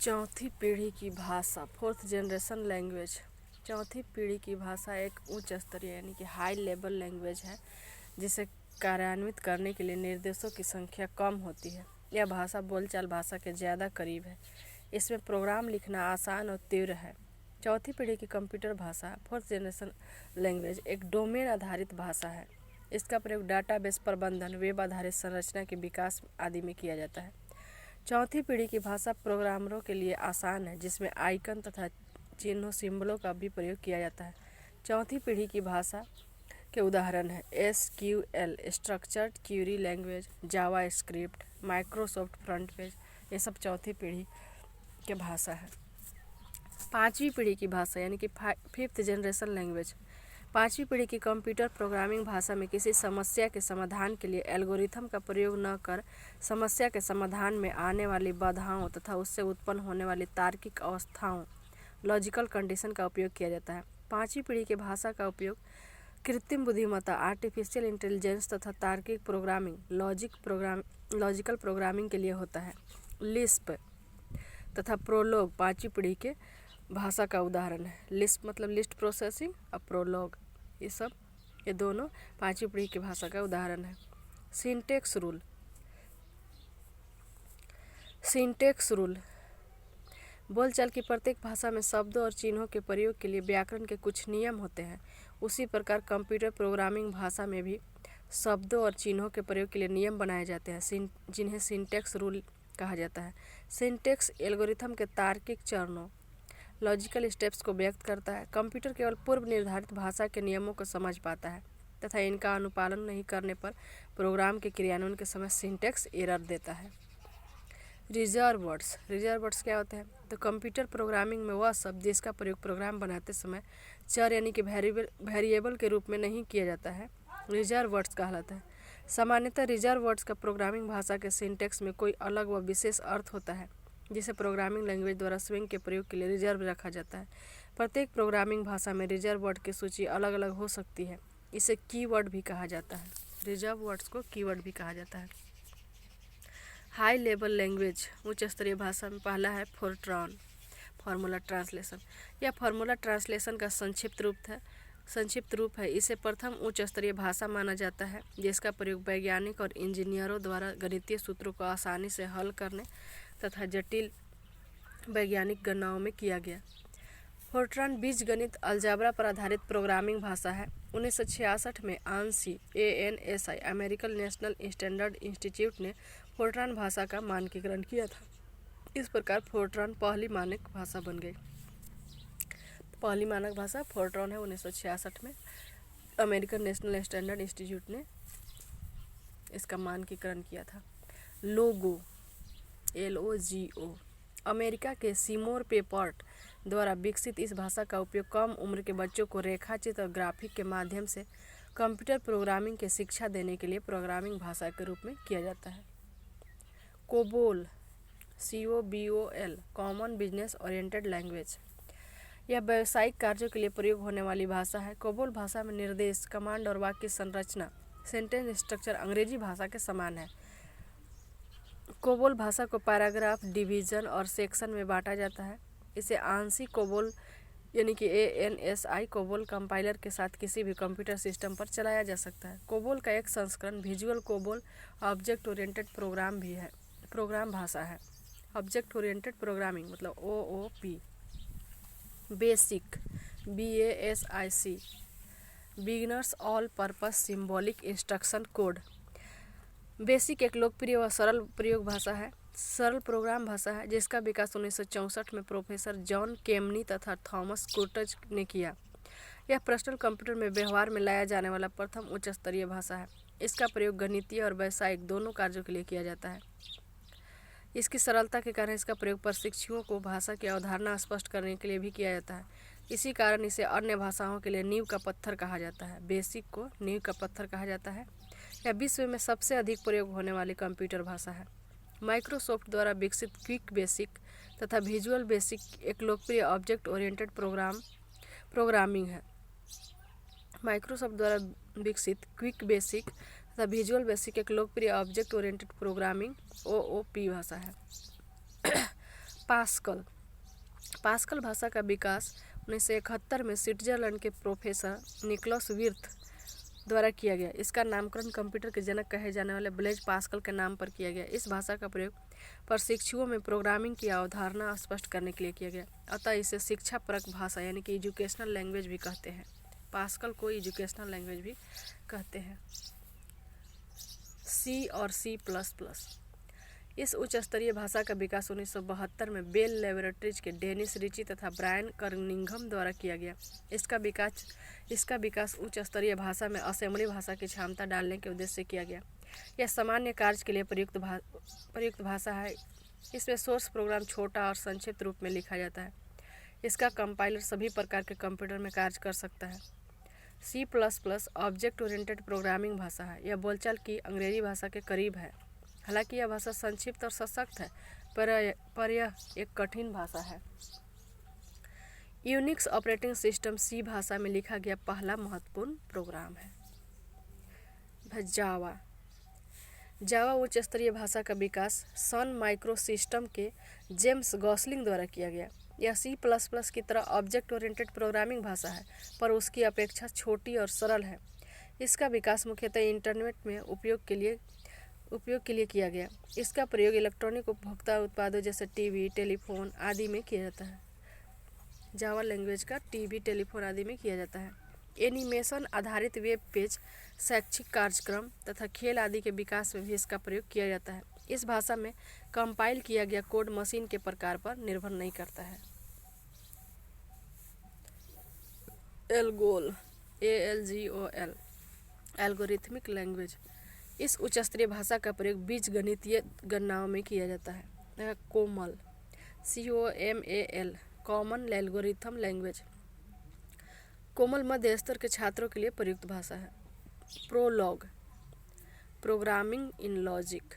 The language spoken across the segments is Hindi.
चौथी पीढ़ी की भाषा, फोर्थ जनरेशन लैंग्वेज। चौथी पीढ़ी की भाषा एक उच्च स्तरीय यानी कि हाई लेवल लैंग्वेज है जिसे कार्यान्वित करने के लिए निर्देशों की संख्या कम होती है। यह भाषा बोलचाल भाषा के ज़्यादा करीब है। इसमें प्रोग्राम लिखना आसान और तीव्र है। चौथी पीढ़ी की कंप्यूटर भाषा, फोर्थ जनरेशन लैंग्वेज, एक डोमेन आधारित भाषा है। इसका प्रयोग डाटाबेस प्रबंधन, वेब आधारित संरचना के विकास आदि में किया जाता है। चौथी पीढ़ी की भाषा प्रोग्रामरों के लिए आसान है, जिसमें आइकन तथा चिन्हों सिंबलों का भी प्रयोग किया जाता है। चौथी पीढ़ी की भाषा के उदाहरण हैं SQL, स्ट्रक्चर्ड क्वेरी लैंग्वेज, जावा स्क्रिप्ट, माइक्रोसॉफ्ट फ्रंट पेज। ये सब चौथी पीढ़ी के भाषा है। पाँचवीं पीढ़ी की भाषा यानी कि फिफ्थ जनरेशन लैंग्वेज। पाँचवीं पीढ़ी की कंप्यूटर प्रोग्रामिंग भाषा में किसी समस्या के समाधान के लिए एल्गोरिथम का प्रयोग न कर समस्या के समाधान में आने वाली बाधाओं तथा उससे उत्पन्न होने वाली तार्किक अवस्थाओं, लॉजिकल कंडीशन का उपयोग किया जाता है। पाँचवीं पीढ़ी की भाषा का उपयोग कृत्रिम बुद्धिमत्ता, आर्टिफिशियल इंटेलिजेंस तथा तार्किक प्रोग्रामिंग, लॉजिकल प्रोग्रामिंग के लिए होता है। लिस्प तथा प्रोलोग पाँचवीं पीढ़ी के भाषा का उदाहरण है। लिस्प मतलब लिस्ट प्रोसेसिंग और प्रोलॉग, ये दोनों पाँचवीं पीढ़ी की भाषा का उदाहरण है। सिंटेक्स रूल बोलचाल की प्रत्येक भाषा में शब्दों और चिन्हों के प्रयोग के लिए व्याकरण के कुछ नियम होते हैं। उसी प्रकार कंप्यूटर प्रोग्रामिंग भाषा में भी शब्दों और चिन्हों के प्रयोग के लिए नियम बनाए जाते हैं, जिन्हें सिंटेक्स रूल कहा जाता है। सिंटेक्स एल्गोरिथम के तार्किक चरणों, लॉजिकल स्टेप्स को व्यक्त करता है। कंप्यूटर केवल पूर्व निर्धारित भाषा के नियमों को समझ पाता है तथा इनका अनुपालन नहीं करने पर प्रोग्राम के क्रियान्वयन के समय सिंटेक्स एरर देता है। रिजर्व वर्ड्स क्या होते हैं? तो कंप्यूटर प्रोग्रामिंग में वह शब्द जिसका प्रयोग प्रोग्राम बनाते समय चर यानी कि वेरिएबल के रूप में नहीं किया जाता है, रिजर्व वर्ड्स कहलाता है। सामान्यतः रिजर्व वर्ड्स का प्रोग्रामिंग भाषा के सिंटेक्स में कोई अलग व विशेष अर्थ होता है, जिसे प्रोग्रामिंग लैंग्वेज द्वारा स्वयं के प्रयोग के लिए रिजर्व रखा जाता है। प्रत्येक प्रोग्रामिंग भाषा में रिजर्व वर्ड की सूची अलग अलग हो सकती है। इसे कीवर्ड भी कहा जाता है। रिजर्व वर्ड्स को कीवर्ड भी कहा जाता है। हाई लेवल लैंग्वेज, उच्च स्तरीय भाषा में पहला है फोर्ट्रॉन, फार्मूला ट्रांसलेशन। यह फार्मूला ट्रांसलेशन का संक्षिप्त रूप है। इसे प्रथम उच्च स्तरीय भाषा माना जाता है, जिसका प्रयोग वैज्ञानिक और इंजीनियरों द्वारा गणितीय सूत्रों को आसानी से हल करने तथा जटिल वैज्ञानिक गणनाओं में किया गया। फोर्ट्रॉन बीजगणित अलजेब्रा पर आधारित प्रोग्रामिंग भाषा है। 1966 में ANSI, American national standard institute ने फोर्ट्रॉन भाषा का मानकीकरण किया था। इस प्रकार फोर्ट्रॉन पहली मानक भाषा बन गई। पहली मानक भाषा फोर्ट्रॉन है। 1966 में अमेरिकन नेशनल स्टैंडर्ड इंस्टीट्यूट ने इसका मानकीकरण किया था। लोगो, LOGO, अमेरिका के सीमोर पेपर्ट द्वारा विकसित इस भाषा का उपयोग कम उम्र के बच्चों को रेखाचित्र और ग्राफिक के माध्यम से कंप्यूटर प्रोग्रामिंग की शिक्षा देने के लिए प्रोग्रामिंग भाषा के रूप में किया जाता है। COBOL, COBOL, common business oriented language. यह व्यावसायिक कार्यों के लिए प्रयोग होने वाली भाषा है। कोबोल भाषा में निर्देश, कमांड और वाक्य संरचना, सेंटेंस स्ट्रक्चर अंग्रेजी भाषा के समान है। कोबोल भाषा को पैराग्राफ, डिवीजन और सेक्शन में बांटा जाता है। इसे आंशिक कोबोल यानी कि ANSI कोबोल कंपाइलर के साथ किसी भी कंप्यूटर सिस्टम पर चलाया जा सकता है। कोबोल का एक संस्करण visual COBOL object oriented program भाषा है। ऑब्जेक्ट ओरिएंटेड प्रोग्रामिंग मतलब OOP। Basic, BASIC, beginners all purpose symbolic instruction code. Basic एक लोकप्रिय व सरल सरल प्रोग्राम भाषा है, जिसका विकास 1964 में प्रोफेसर जॉन केमनी तथा थॉमस कुर्टज ने किया। यह पर्सनल कंप्यूटर में व्यवहार में लाया जाने वाला प्रथम उच्च स्तरीय भाषा है। इसका प्रयोग गणितीय और व्यावसायिक दोनों कार्यों के लिए किया जाता है। इसकी सरलता के कारण इसका प्रयोग प्रशिक्षुओं को भाषा की अवधारणा स्पष्ट करने के लिए भी किया जाता है। इसी कारण इसे अन्य भाषाओं के लिए नींव का पत्थर कहा जाता है। बेसिक को नींव का पत्थर कहा जाता है। यह विश्व में सबसे अधिक प्रयोग होने वाली कंप्यूटर भाषा है। माइक्रोसॉफ्ट द्वारा विकसित क्विक बेसिक तथा विजुअल बेसिक एक लोकप्रिय ऑब्जेक्ट ओरिएंटेड प्रोग्रामिंग है। माइक्रोसॉफ्ट द्वारा विकसित क्विक बेसिक तथा विजुअल बेसिक एक लोकप्रिय ऑब्जेक्ट ओरिएंटेड प्रोग्रामिंग OOP भाषा है। पास्कल। पास्कल भाषा का विकास 1971 में स्विट्जरलैंड के प्रोफेसर निकोलस विर्थ द्वारा किया गया। इसका नामकरण कंप्यूटर के जनक कहे जाने वाले ब्लेज पास्कल के नाम पर किया गया। इस भाषा का प्रयोग प्रशिक्षुओं में प्रोग्रामिंग की अवधारणा स्पष्ट करने के लिए किया गया, अतः इसे शिक्षापरक भाषा यानी कि एजुकेशनल लैंग्वेज भी कहते हैं। पास्कल को एजुकेशनल लैंग्वेज भी कहते हैं। सी और C++। इस उच्च स्तरीय भाषा का विकास 1972 में बेल लेबोरेटरीज के डेनिस रिची तथा ब्रायन कर्निंघम द्वारा किया गया। इसका विकास उच्च स्तरीय भाषा में असेंबली भाषा की क्षमता डालने के उद्देश्य से किया गया। यह सामान्य कार्य के लिए प्रयुक्त भाषा है। इसमें सोर्स प्रोग्राम छोटा और संक्षिप्त रूप में लिखा जाता है। इसका कंपाइलर सभी प्रकार के कंप्यूटर में कार्य कर सकता है। C++ ऑब्जेक्ट ओरिएंटेड प्रोग्रामिंग भाषा है। यह बोलचाल की अंग्रेजी भाषा के करीब है। हालांकि यह भाषा संक्षिप्त और सशक्त है, पर यह एक कठिन भाषा है। यूनिक्स ऑपरेटिंग सिस्टम C भाषा में लिखा गया पहला महत्वपूर्ण प्रोग्राम है। जावा उच्च स्तरीय भाषा का विकास सन माइक्रोसिस्टम के जेम्स गॉसलिंग द्वारा किया गया। यह C++ की तरह ऑब्जेक्ट ओरिएंटेड प्रोग्रामिंग भाषा है, पर उसकी अपेक्षा छोटी और सरल है। इसका विकास मुख्यतः इंटरनेट में उपयोग के लिए किया गया। इसका प्रयोग इलेक्ट्रॉनिक उपभोक्ता उत्पादों जैसे टीवी, टेलीफोन आदि में किया जाता है। जावा लैंग्वेज का टीवी, टेलीफोन आदि में किया जाता है। एनिमेशन आधारित वेब पेज, शैक्षिक कार्यक्रम तथा खेल आदि के विकास में भी इसका प्रयोग किया जाता है। इस भाषा में कंपाइल किया गया कोड मशीन के प्रकार पर निर्भर नहीं करता है। ALGOL ALGOL algorithmic language. इस उच्च स्तरीय भाषा का प्रयोग बीजगणितीय गणनाओं में किया जाता है। कोमल COMAL कॉमन एल्गोरिथम लैंग्वेज। कोमल मध्य स्तर के छात्रों के लिए प्रयुक्त भाषा है। Prolog programming in logic.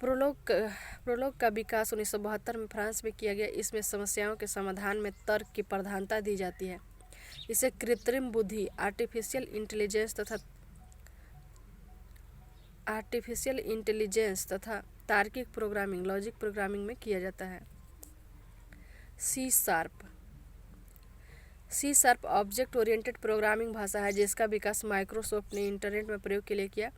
Prologue का विकास 1972 में फ्रांस में किया गया। इसमें समस्याओं के समाधान में तर्क की प्रधानता दी जाती है। इसे कृत्रिम बुद्धि आर्टिफिशियल इंटेलिजेंस तथा तार्किक प्रोग्रामिंग लॉजिक प्रोग्रामिंग में किया जाता है। C sharp object oriented programming भाषा है, जिसका विकास माइक्रोसॉफ्ट ने इंटरनेट में प्रयोग के लिए किया।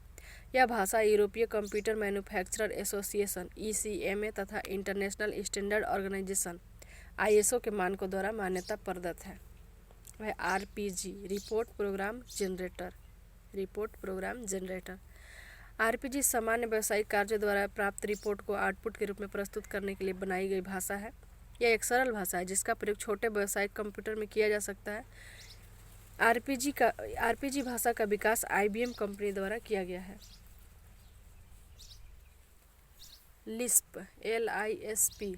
यह भाषा यूरोपीय कंप्यूटर मैन्युफैक्चरर एसोसिएशन ECMA तथा इंटरनेशनल स्टैंडर्ड ऑर्गेनाइजेशन ISO के मानकों द्वारा मान्यता प्रदत्त है। वह RPG report program generator. RPG सामान्य व्यावसायिक कार्यों द्वारा प्राप्त रिपोर्ट को आउटपुट के रूप में प्रस्तुत करने के लिए बनाई गई भाषा है। यह एक सरल भाषा है जिसका प्रयोग छोटे व्यावसायिक कंप्यूटर में किया जा सकता है। RPG भाषा का विकास IBM कंपनी द्वारा किया गया है। Lisp LISP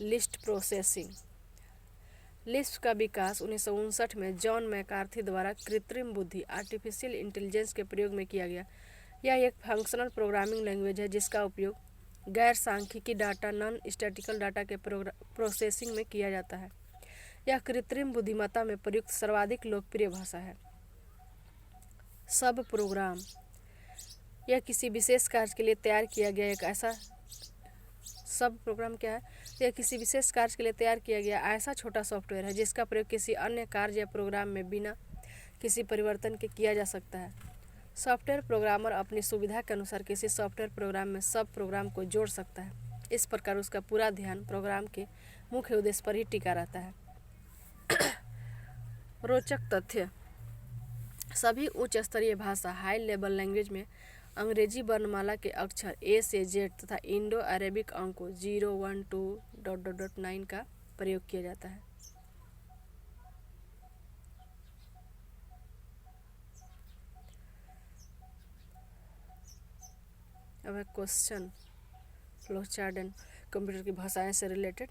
list processing. Lisp का विकास 1959 में जॉन मैकार्थी द्वारा कृत्रिम बुद्धि आर्टिफिशियल इंटेलिजेंस के प्रयोग में किया गया। यह एक फंक्शनल प्रोग्रामिंग लैंग्वेज है जिसका उपयोग गैर सांख्यिकी डाटा नॉन स्टैटिकल डाटा के प्रोसेसिंग में किया जाता है। यह कृत्रिम बुद्धिमत्ता में प्रयुक्त सर्वाधिक लोकप्रिय भाषा है। सब प्रोग्राम। यह किसी विशेष कार्य के लिए तैयार किया गया एक ऐसा सब प्रोग्राम क्या है? यह किसी विशेष कार्य के लिए तैयार किया गया ऐसा छोटा सॉफ्टवेयर है जिसका प्रयोग किसी अन्य कार्य या प्रोग्राम में बिना किसी परिवर्तन के किया जा सकता है। सॉफ्टवेयर प्रोग्रामर अपनी सुविधा के अनुसार किसी सॉफ्टवेयर प्रोग्राम में सब प्रोग्राम को जोड़ सकता है। इस प्रकार उसका पूरा ध्यान प्रोग्राम के मुख्य उद्देश्य पर ही टिका रहता है। रोचक तथ्य। सभी उच्च स्तरीय भाषा हाई लेवल लैंग्वेज में अंग्रेजी वर्णमाला के अक्षर A से Z तथा इंडो अरेबिक अंकों 0, 1, 2, ... 9 का प्रयोग किया जाता है। अब है क्वेश्चन फ्लोचार्ट एंड कंप्यूटर की भाषाएं से रिलेटेड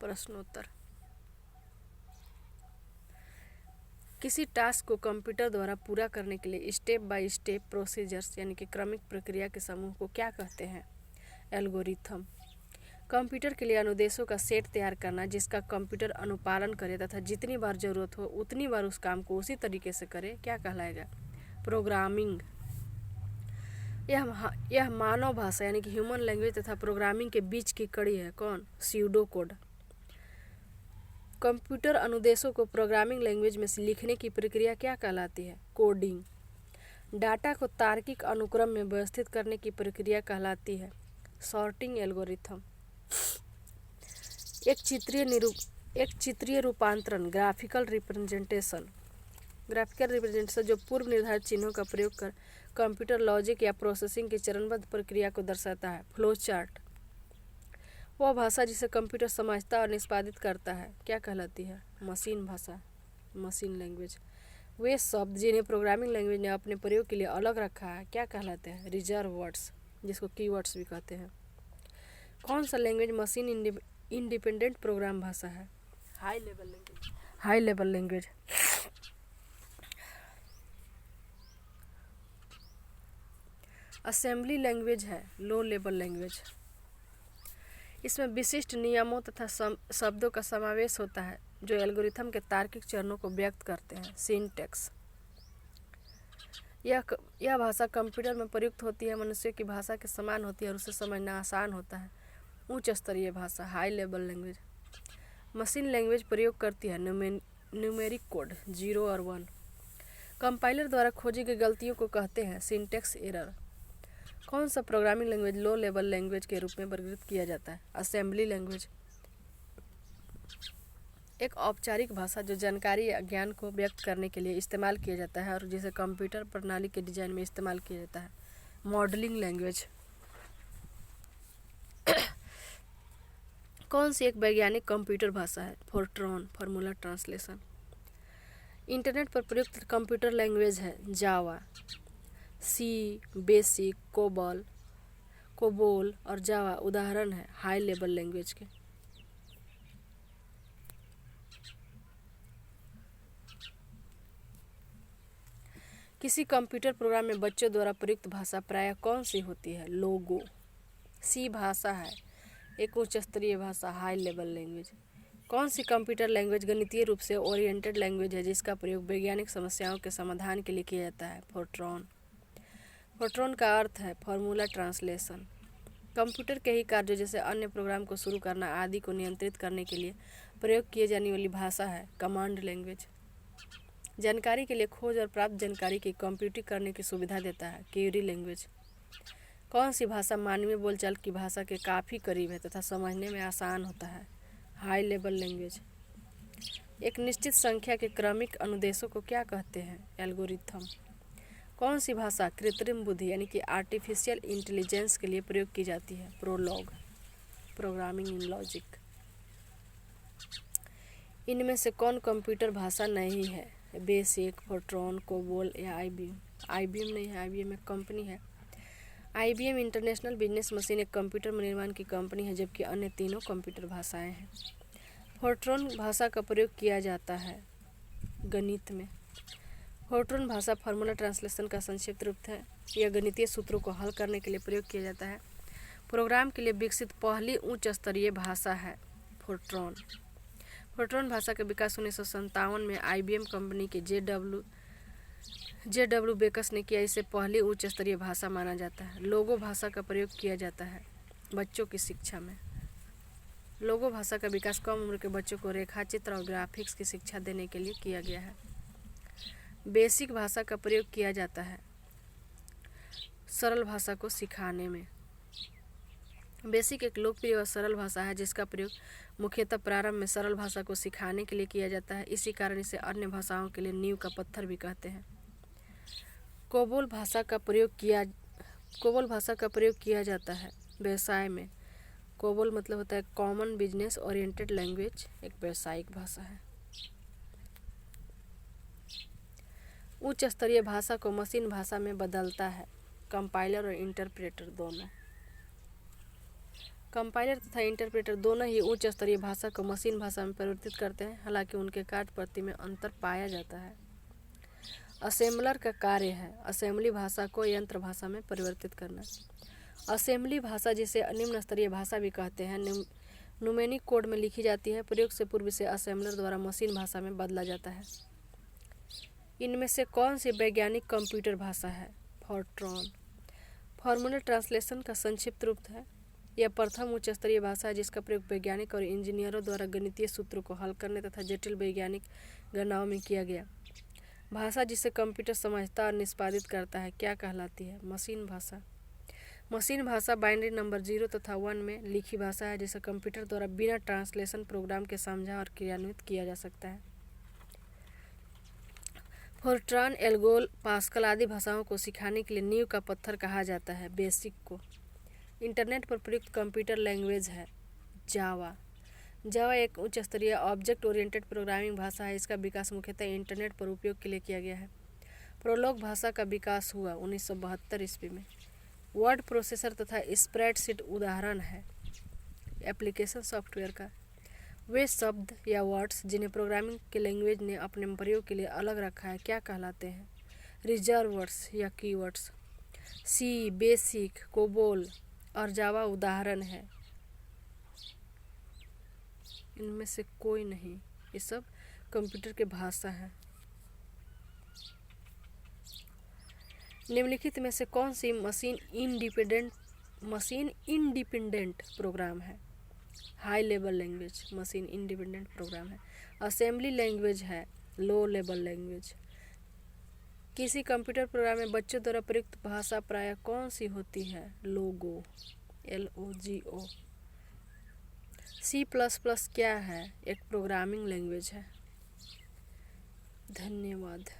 प्रश्नोत्तर। किसी टास्क को कंप्यूटर द्वारा पूरा करने के लिए स्टेप बाय स्टेप प्रोसीजर्स यानी कि क्रमिक प्रक्रिया के समूह को क्या कहते हैं? एल्गोरिथम। कंप्यूटर के लिए अनुदेशों का सेट तैयार करना जिसका कंप्यूटर अनुपालन करे तथा जितनी बार जरूरत हो उतनी बार उस काम को उसी तरीके से करे क्या कहलाएगा? प्रोग्रामिंग। यह मानव भाषा यानी कि ह्यूमन लैंग्वेज तथा प्रोग्रामिंग के बीच की कड़ी है। कौन? Pseudo code. कंप्यूटर अनुदेशों को प्रोग्रामिंग लैंग्वेज में लिखने की प्रक्रिया क्या कहलाती है? कोडिंग। डाटा को तार्किक अनुक्रम में व्यवस्थित करने की प्रक्रिया कहलाती है सॉर्टिंग एल्गोरिथम। एक चित्रीय रूपांतरण ग्राफिकल रिप्रेजेंटेशन जो पूर्व निर्धारित चिन्हों का प्रयोग कर कंप्यूटर लॉजिक या प्रोसेसिंग की चरणबद्ध प्रक्रिया को दर्शाता है। फ्लो चार्ट वह भाषा जिसे कंप्यूटर समझता और निष्पादित करता है क्या कहलाती है? मशीन भाषा, मशीन लैंग्वेज। वे शब्द जिन्हें प्रोग्रामिंग लैंग्वेज ने अपने प्रयोग के लिए अलग रखा है क्या कहलाते हैं? रिजर्व वर्ड्स, जिसको कीवर्ड्स भी कहते हैं। कौन सा लैंग्वेज मशीन इंडिपेंडेंट प्रोग्राम भाषा है? High level language. Assembly language है लो लेवल लैंग्वेज। इसमें विशिष्ट नियमों तथा शब्दों का समावेश होता है जो एल्गोरिथम के तार्किक चरणों को व्यक्त करते हैं। सिंटैक्स यह भाषा कंप्यूटर में प्रयुक्त होती है, मनुष्य की भाषा के समान होती है और उसे समझना आसान होता है। उच्च स्तरीय भाषा high level language. Machine language प्रयोग करती है न्यूमेरिक कोड 0 और 1। कंपाइलर द्वारा खोजी गई गलतियों को कहते हैं सिंटैक्स एरर। कौन सा प्रोग्रामिंग लैंग्वेज लो लेवल लैंग्वेज के रूप में वर्गीकृत किया जाता है? Assembly language. एक औपचारिक भाषा जो जानकारी या ज्ञान को व्यक्त करने के लिए इस्तेमाल किया जाता है और जिसे कंप्यूटर प्रणाली के डिजाइन में इस्तेमाल किया जाता है। Modelling language. कौन सी एक वैज्ञानिक कंप्यूटर भाषा है? Fortran, formula translation. इंटरनेट पर प्रयुक्त कंप्यूटर लैंग्वेज है जावा, सी, बेसिक, कोबोल और जावा उदाहरण है हाई लेवल लैंग्वेज के। किसी कंप्यूटर प्रोग्राम में बच्चों द्वारा प्रयुक्त भाषा प्रायः कौन सी होती है? लोगो। सी भाषा है एक उच्च स्तरीय भाषा हाई लेवल लैंग्वेज। कौन सी कंप्यूटर लैंग्वेज गणितीय रूप से ओरिएंटेड लैंग्वेज है जिसका प्रयोग वैज्ञानिक समस्याओं के समाधान के लिए किया जाता है? फोर्ट्रॉन। फोर्ट्रॉन का अर्थ है फार्मूला ट्रांसलेशन। कंप्यूटर के ही कार्यों जैसे अन्य प्रोग्राम को शुरू करना आदि को नियंत्रित करने के लिए प्रयोग किए जाने वाली भाषा है कमांड लैंग्वेज। जानकारी के लिए खोज और प्राप्त जानकारी की कंप्यूटिंग करने की सुविधा देता है क्वेरी लैंग्वेज। कौन सी भाषा मानवीय बोलचाल की भाषा के काफ़ी करीब है तथा समझने में आसान होता है? High level language. एक निश्चित संख्या के क्रमिक अनुदेशों को क्या कहते हैं? एल्गोरिथम। कौन सी भाषा कृत्रिम बुद्धि यानी कि आर्टिफिशियल इंटेलिजेंस के लिए प्रयोग की जाती है? Prolog, programming in logic. इनमें से कौन कंप्यूटर भाषा नहीं है? बेसिक, फोर्ट्रॉन, कोबोल या आईबीएम। आईबीएम नहीं है, आईबीएम एक कंपनी है। आईबीएम इंटरनेशनल बिजनेस मशीन एक कंप्यूटर निर्माण की कंपनी है जबकि अन्य तीनों कंप्यूटर भाषाएं हैं। फोर्ट्रॉन भाषा का प्रयोग किया जाता है गणित में। फोर्ट्रॉन भाषा फार्मूला ट्रांसलेशन का संक्षिप्त रूप है। यह गणितीय सूत्रों को हल करने के लिए प्रयोग किया जाता है। प्रोग्राम के लिए विकसित पहली उच्च स्तरीय भाषा है फोर्ट्रॉन। फोर्ट्रॉन भाषा का विकास 1957 में आईबीएम कंपनी के जे.डब्ल्यू. बेकस ने किया। इसे पहली उच्च स्तरीय भाषा माना जाता है। लोगो भाषा का प्रयोग किया जाता है बच्चों की शिक्षा में। लोगो भाषा का विकास कम उम्र के बच्चों को रेखाचित्र और ग्राफिक्स की शिक्षा देने के लिए किया गया है। बेसिक भाषा का प्रयोग किया जाता है सरल भाषा को सिखाने में। बेसिक एक लोकप्रिय और सरल भाषा है जिसका प्रयोग मुख्यतः प्रारंभ में सरल भाषा को सिखाने के लिए किया जाता है। इसी कारण इसे अन्य भाषाओं के लिए नींव का पत्थर भी कहते हैं। कोबोल भाषा का प्रयोग किया जाता है व्यवसाय में। कोबोल मतलब होता है कॉमन बिजनेस ओरिएंटेड लैंग्वेज, एक व्यावसायिक भाषा है। उच्च स्तरीय भाषा को मशीन भाषा में बदलता है कंपाइलर और इंटरप्रेटर दोनों। कंपाइलर तथा इंटरप्रेटर दोनों ही उच्च स्तरीय भाषा को मशीन भाषा में परिवर्तित करते हैं, हालांकि उनके कार्य प्रति में अंतर पाया जाता है। असेंबलर का कार्य है असेंबली भाषा को यंत्र भाषा में परिवर्तित करना। असेंबली भाषा जिसे निम्न स्तरीय भाषा भी कहते हैं न्यूमेरिक कोड में लिखी जाती है। प्रयोग से पूर्व से असेंबलर द्वारा मशीन भाषा में बदला जाता है। इनमें से कौन सी वैज्ञानिक कंप्यूटर भाषा है? फोर्ट्रॉन। फॉर्मूला ट्रांसलेशन का संक्षिप्त रूप है। यह प्रथम उच्च स्तरीय भाषा है जिसका प्रयोग वैज्ञानिक और इंजीनियरों द्वारा गणितीय सूत्रों को हल करने तथा जटिल वैज्ञानिक गणनाओं में किया गया। भाषा जिसे कंप्यूटर समझता और निष्पादित करता है क्या कहलाती है? मशीन भाषा। मशीन भाषा बाइनरी नंबर 0 तथा 1 में लिखी भाषा है जिसे कंप्यूटर द्वारा बिना ट्रांसलेशन प्रोग्राम के समझा और क्रियान्वित किया जा सकता है। फोर्ट्रान, एल्गोल, पास्कल आदि भाषाओं को सिखाने के लिए नींव का पत्थर कहा जाता है बेसिक को। इंटरनेट पर प्रयुक्त कंप्यूटर लैंग्वेज है जावा। जावा एक उच्च स्तरीय ऑब्जेक्ट ओरिएंटेड प्रोग्रामिंग भाषा है। इसका विकास मुख्यतः इंटरनेट पर उपयोग के लिए किया गया है। प्रोलॉग भाषा का विकास हुआ 1972 ईस्वी में। वर्ड प्रोसेसर तथा स्प्रेडशीट उदाहरण है एप्लीकेशन सॉफ्टवेयर का। वे शब्द या वर्ड्स जिन्हें प्रोग्रामिंग के लैंग्वेज ने अपने प्रयोग के लिए अलग रखा है क्या कहलाते हैं? रिजर्व वर्ड्स या कीवर्ड्स। सी, बेसिक, कोबोल और जावा उदाहरण है। इनमें से कोई नहीं, ये सब कंप्यूटर के भाषा है। निम्नलिखित में से कौन सी मशीन इंडिपेंडेंट प्रोग्राम है? High level language machine independent program है। असेंबली लैंग्वेज है लो लेवल लैंग्वेज। किसी कंप्यूटर प्रोग्राम में बच्चों द्वारा प्रयुक्त भाषा प्रायः कौन सी होती है? लोगो LOGO। C++ क्या है? एक प्रोग्रामिंग लैंग्वेज है। धन्यवाद।